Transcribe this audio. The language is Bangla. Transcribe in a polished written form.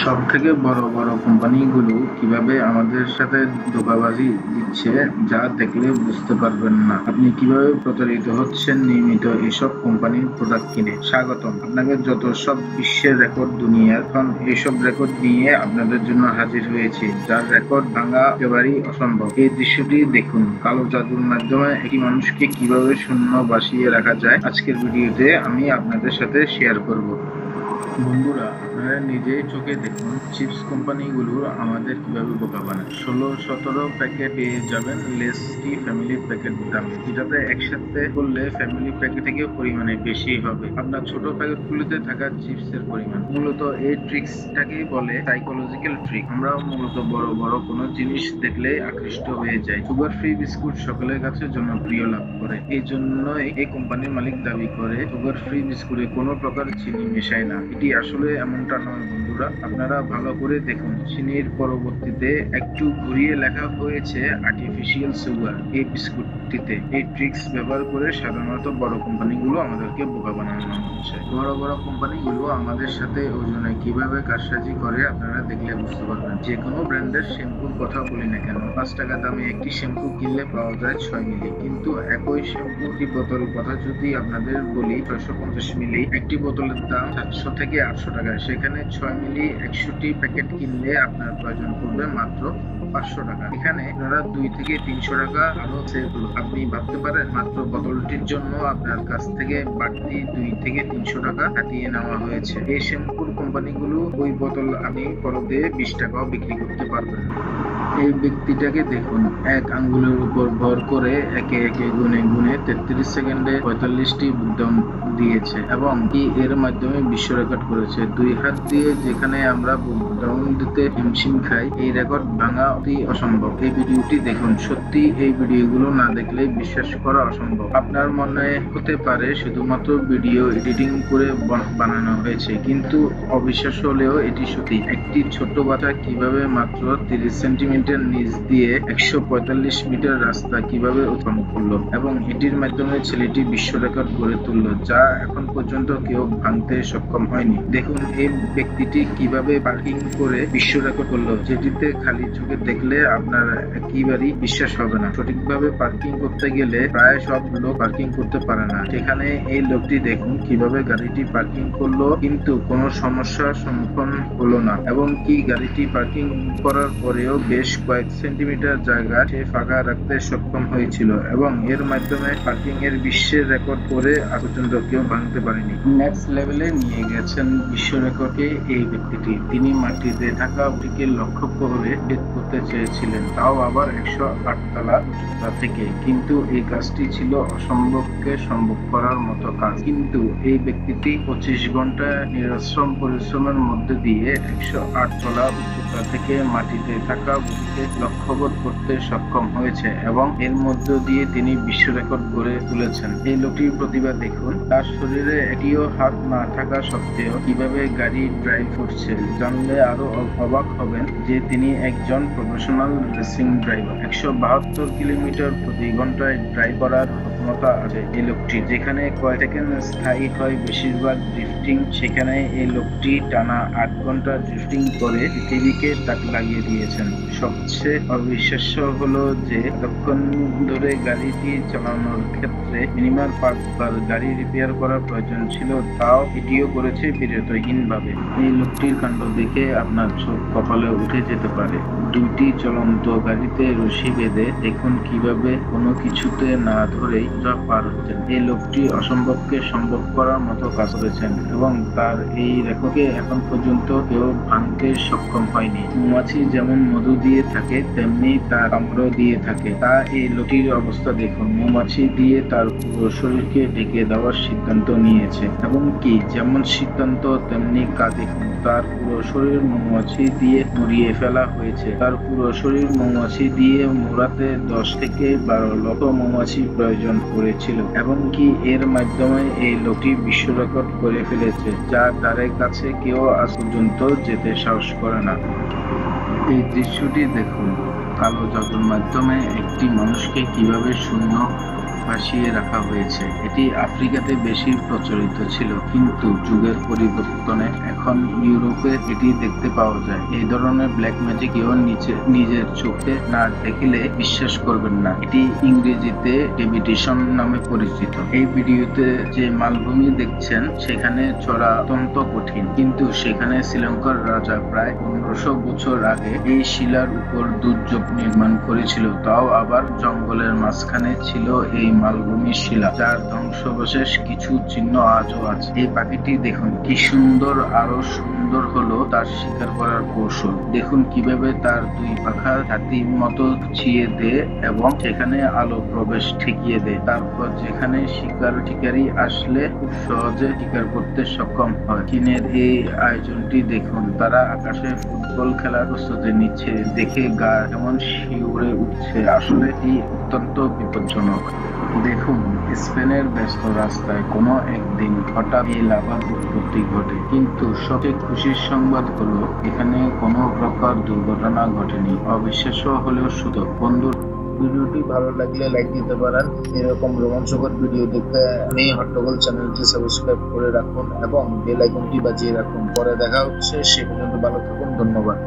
সবথেকে বড় বড় কোম্পানিগুলো কিভাবে আমাদের সাথে ধোঁকাবাজি দিচ্ছে যা দেখলে বুঝতে পারবেন না আপনি কিভাবে প্রতারিত হচ্ছেন নিয়মিত এসব কোম্পানির প্রোডাক্ট কিনে। স্বাগতম, আপনাকে যত সব বিশ্বের রেকর্ড দুনিয়ার এখন এইসব রেকর্ড নিয়ে আপনাদের জন্য হাজির হয়েছে, যার রেকর্ড ভাঙা একেবারেই অসম্ভব। এই দৃশ্যটি দেখুন, কালো জাদুর মাধ্যমে একটি মানুষকে কিভাবে শূন্য বাসিয়ে রাখা যায় আজকের ভিডিওতে আমি আপনাদের সাথে শেয়ার করব। বন্ধুরা, আপনারা নিজেই চোখে দেখুন চিপস কোম্পানিগুলো আমাদের কিভাবে বোকা বানায়। 16-17 প্যাকেট পেয়ে যাবেন লেসটি ফ্যামিলি প্যাকেট দামে, যেটাতে একসাথে করলে ফ্যামিলি প্যাকেট থেকে পরিমাণে বেশি হবে আপনার ছোট প্যাকেটগুলোতে থাকা চিপসের পরিমাণ। মূলত এই ট্রিক্সটাকেই বলে সাইকোলজিক্যাল ট্রিক। আমরা মূলত বড় বড় কোনো জিনিস দেখলে আকৃষ্ট হয়ে যাই। সুগার ফ্রি বিস্কুট সকলের কাছে জনপ্রিয় লাভ করে, এই জন্যই এই কোম্পানির মালিক দাবি করে সুগার ফ্রি বিস্কুটে কোনো প্রকার চিনি মেশায় না। এটি আসলে এমনটা নয় বন্ধুরা, আপনারা ভালো করে দেখুন। চিনির পরবর্তীতে একটু ঘুরিয়ে লেখা হয়েছে আর্টিফিশিয়াল সুগার এই বিস্কুটটিতে। এই ট্রিক্স ব্যবহার করে সাধারণত বড় কোম্পানিগুলো আমাদেরকে বোকা বানানো হচ্ছে। বড় বড় কোম্পানিগুলো আমাদের সাথে ওজনে কিভাবে কারসাজি করে আপনারা দেখলে বুঝতে পারবেন। যে কোনো ব্র্যান্ডের শ্যাম্পুর কথা বলি না কেন, 5 টাকা দামে একটি শ্যাম্পু কিনলে পাওয়া যায় 6 মিলি, কিন্তু একই শ্যাম্পুটি বোতল কথা যদি আপনাদের বলি 650 মিলি, একটি বোতলের দাম 700 থেকে 800 টাকা। সেখানে 6 মিলি 100টি প্যাকেট কিনলে আপনার প্রয়োজন পড়বে মাত্র 500 টাকা। এখানে আপনারা 2 থেকে 300 টাকা আরো সেভ হলো। আপনি ভাবতে পারেন মাত্র বোতলটির জন্য আপনার কাছ থেকে বাড়তি 2 থেকে 300 টাকা কাটিয়ে নেওয়া হয়েছে। এই শ্যাম্পুর কোম্পানিগুলো ওই বোতল আপনি পরদে 20 টাকাও বিক্রি করতে পারবেন। এই ব্যক্তিটাকে দেখুন, এক আঙ্গুলের উপর ভর করে একে একে গুনে গুনে 33 সেকেন্ডে 45টি বুকডাউন দিয়েছে এবং কি এর মাধ্যমে বিশ্ব রেকর্ড করেছে। 2 হাত দিয়ে যেখানে আমরা বুকডাউন দিতে হিমশিম খাই, এই রেকর্ড ভাঙা অতি অসম্ভব। এই ভিডিওটি দেখুন, সত্যি এই ভিডিওগুলো না দেখলে বিশ্বাস করা অসম্ভব। আপনার মনে হতে পারে শুধুমাত্র ভিডিও এডিটিং করে বানানো হয়েছে, কিন্তু অবিশ্বাস্য হলেও এটি সত্যি। একটি ছোট্ট বাচ্চা কিভাবে মাত্র 30 সেন্টিমিটার নিচ দিয়ে 145 মিটার রাস্তা কিভাবে অতিক্রম করলো এবং এটির মাধ্যমে ছেলেটি বিশ্ব রেকর্ড গড়ে তুললো, যা এখন পর্যন্ত কেউ ভাঙতে সক্ষম হয়নি। দেখুন এই ব্যক্তিটি কিভাবে পার্কিং করে বিশ্ব রেকর্ড করলো, যেটিতে খালি চোখে দেখলে আপনার একেবারেই বিশ্বাস হবে না। সঠিকভাবে পার্কিং করতে গেলে প্রায় সব লোক পার্কিং করতে পারে না, সেখানে এই লোকটি দেখুন কিভাবে গাড়িটি পার্কিং করলো কিন্তু কোনো সমস্যার সম্মুখীন হলো না এবং কি গাড়িটি পার্কিং করার পরেও বেশ কয়েক সেন্টিমিটার জায়গা সে ফাঁকা রাখতে সক্ষম হয়েছিল এবং এর মাধ্যমে পার্কিং এর বিশ্বের রেকর্ড করে আজ পর্যন্ত কেউ ভাঙতে পারেনি। নেক্সট লেভেলে নিয়ে গেছেন বিশ্ব রেকর্ডকে এই ব্যক্তিটি। তিনি মাটিতে থাকা উটিকে লক্ষ্য করে ভেদ করতে চেয়েছিলেন, তাও আবার 108 তলা উচ্চতা থেকে, কিন্তু এই কাজটি ছিল অসম্ভবকে সম্ভব করার মতো কাজ। কিন্তু এই ব্যক্তিটি 25 ঘন্টা নিরশ্রম পরিশ্রমের মধ্যে দিয়ে 108 তলা উচ্চতা থেকে মাটিতে থাকা উটিকে লক্ষ্যবোধ করতে সক্ষম হয়েছে এবং এর মধ্য দিয়ে তিনি বিশ্ব রেকর্ড গড়ে তুলেছেন। এই লোকটির প্রতিভা দেখুন, তার শরীরে একটিও হাত না থাকা সত্ত্বেও কিভাবে গাড়ি ড্রাইভ করছে জানলে আরো অবাক হবেন যে তিনি একজন প্রফেশনাল রেসিং ড্রাইভার। 172 কিলোমিটার প্রতি ঘন্টায় ড্রাইভ করার ক্ষমতা আছে এই লোকটি। যেখানে কয়েক সেকেন্ড স্থায়ী হয় বেশিরভাগ ড্রিফটিং, সেখানে এই লোকটি টানা 8 ঘন্টা ড্রিফটিং করে পৃথিবীকে তাক লাগিয়ে দিয়েছেন। সবচেয়ে অবিশ্বাস্য হলো যে এতক্ষণ ধরে গাড়িটি চালানোর ক্ষেত্রে মিনিমাম 5 বার গাড়ি রিপেয়ার করার প্রয়োজন ছিল, তাও এটিও করেছে বিরতহীন ভাবে। এই লোকটির কাণ্ড দেখে আপনার চোখ কপালে উঠে যেতে পারে। 2টি চলন্ত গাড়িতে রশি বেঁধে দেখুন কিভাবে কোনো কিছুতে না ধরেই পার হচ্ছেন। এই লোকটি অসম্ভবকে সম্ভব করার মতো কাজ করেছেন এবং তার এই রেকর্ডকে এখন পর্যন্ত কেউ ভাঙতে সক্ষম হয়নি। মৌমাছি যেমন মধু দিয়ে থাকে তেমনি তার কামড় দিয়ে থাকে, তা এই লোকটির অবস্থা দেখুন। মৌমাছি দিয়ে তার পুরো শরীরকে ঢেকে দেওয়ার সিদ্ধান্ত নিয়েছে এবং কি যেমন সিদ্ধান্ত তেমনি কাজ। দেখুন, তার পুরো শরীর মৌমাছি দিয়ে মুড়িয়ে ফেলা হয়েছে। তার পুরো শরীর মৌমাছি দিয়ে মোড়াতে 10 থেকে 12 লক্ষ মৌমাছি প্রয়োজন পড়েছিল এবং কি এর মাধ্যমে এই লোকটি বিশ্ব রেকর্ড করে ফেলেছে, যার ধারে কাছে কেউ আজ পর্যন্ত যেতে সাহস করে না। এই দৃশ্যটি দেখুন, কালো জাদুর মাধ্যমে একটি মানুষকে কিভাবে শূন্য ভাসিয়ে রাখা হয়েছে। এটি আফ্রিকাতে বেশি প্রচলিত ছিল, কিন্তু যুগের পরিবর্তনে এখন এখন ইউরোপে এটি দেখতে পাওয়া যায়। এই ধরনের ব্ল্যাক ম্যাজিক কেউ নিজের চোখে না দেখিলে বিশ্বাস করবেন না। এটি ইংরেজিতে লেভিটেশন নামে পরিচিত। এই ভিডিওতে যে মালভূমি দেখছেন সেখানে চড়া অত্যন্ত কঠিন, কিন্তু সেখানে শ্রীলঙ্কার রাজা প্রায় 1500 বছর আগে এই শিলার উপর দুর্যোগ নির্মাণ করেছিল। তাও আবার জঙ্গলের মাঝখানে ছিল এই মালভূমির শিলা, যার ধ্বংসাবশেষ কিছু চিহ্ন আজও আছে। এই পাখিটি দেখুন কি সুন্দর, আরো সুন্দর হলো তার শিকার করার কৌশল। দেখুন কিভাবে তার দুই পাখা হাতির মতো ছিঁয়ে দেয় এবং সেখানে আলো প্রবেশ ঠেকিয়ে দেয়। তারপর যেখানে শিকারী আসলে খুব সহজে শিকার করতে সক্ষম হয়। চীনের এই আয়োজনটি দেখুন, তারা আকাশে ফুটবল খেলার প্রস্তুতি নিচ্ছে। দেখে গা কেমন শিউরে উঠছে। আসলে এটি অত্যন্ত বিপজ্জনক। দেখুন, স্পেনের ব্যস্ত রাস্তায় কোনো একদিন হঠাৎ এই লাভার উৎপত্তি ঘটে, কিন্তু সবচেয়ে খুশির সংবাদ হলো এখানে কোনো প্রকার দুর্ঘটনা ঘটেনি। অবিশ্বাস্য হলেও সত্য। বন্ধু, ভিডিওটি ভালো লাগলে লাইক দিতে পারেন। এরকম রোমাঞ্চকর ভিডিও দেখতে হট্টগোল চ্যানেলটি সাবস্ক্রাইব করে রাখুন এবং বেল আইকনটি বাজিয়ে রাখুন। পরে দেখা হচ্ছে, সে পর্যন্ত ভালো থাকুন। ধন্যবাদ।